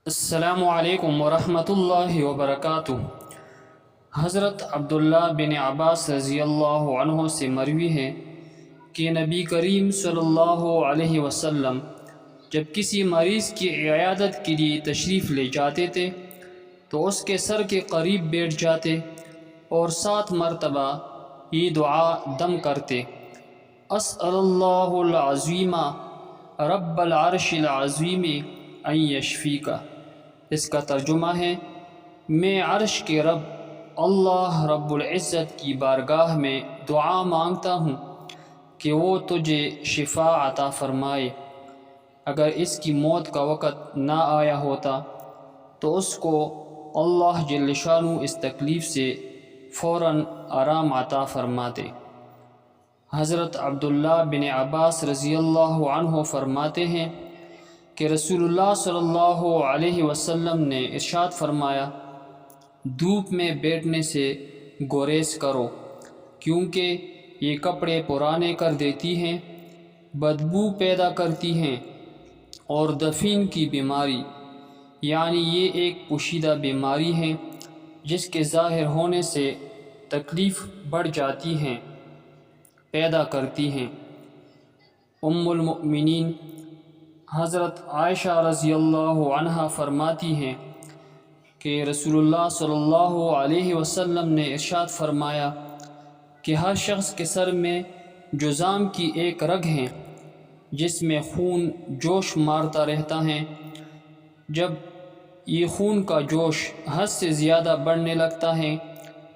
السلام علیکم ورحمۃ اللہ وبرکاتہ۔ حضرت عبداللہ بن عباس رضی اللہ عنہ سے مروی ہے کہ نبی کریم صلی اللہ علیہ وسلم جب کسی مریض کی عیادت کے لیے تشریف لے جاتے تھے تو اس کے سر کے قریب بیٹھ جاتے اور 7 مرتبہ یہ دعا دم کرتے: اسأل اللہ العظیم رب العرش العظیم ان یشفیک۔ اس کا ترجمہ ہے: میں عرش کے رب اللہ رب العزت کی بارگاہ میں دعا مانگتا ہوں کہ وہ تجھے شفا عطا فرمائے۔ اگر اس کی موت کا وقت نہ آیا ہوتا تو اس کو اللہ جل شانہ اس تکلیف سے فوراً آرام عطا فرماتے۔ حضرت عبداللہ بن عباس رضی اللہ عنہ فرماتے ہیں کہ رسول اللہ صلی اللہ علیہ وسلم نے ارشاد فرمایا: دھوپ میں بیٹھنے سے گریز کرو، کیونکہ یہ کپڑے پرانے کر دیتی ہیں، بدبو پیدا کرتی ہیں، اور دفین کی بیماری یعنی یہ ایک پوشیدہ بیماری ہے جس کے ظاہر ہونے سے تکلیف بڑھ جاتی ہیں، پیدا کرتی ہیں۔ ام المؤمنین حضرت عائشہ رضی اللہ عنہا فرماتی ہیں کہ رسول اللہ صلی اللہ علیہ وسلم نے ارشاد فرمایا کہ ہر شخص کے سر میں جذام کی ایک رگ ہے جس میں خون جوش مارتا رہتا ہے۔ جب یہ خون کا جوش حد سے زیادہ بڑھنے لگتا ہے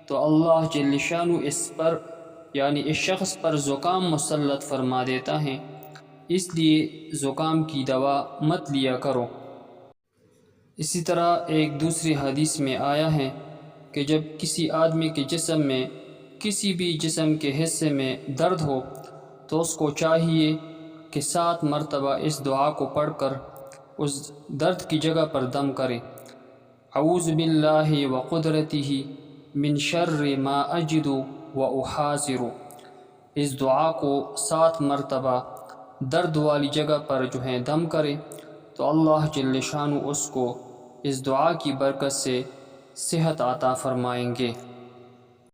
تو اللہ جل شانہ اس پر یعنی اس شخص پر زکام مسلط فرما دیتا ہے، اس لیے زکام کی دوا مت لیا کرو۔ اسی طرح ایک دوسری حدیث میں آیا ہے کہ جب کسی آدمی کے جسم میں کسی بھی جسم کے حصے میں درد ہو تو اس کو چاہیے کہ 7 مرتبہ اس دعا کو پڑھ کر اس درد کی جگہ پر دم کرے: اعوذ باللہ وقدرتہ من شر ما اجد واحاذر۔ اس دعا کو 7 مرتبہ درد والی جگہ پر دم کرے تو اللہ جل شانہ اس کو اس دعا کی برکت سے صحت عطا فرمائیں گے۔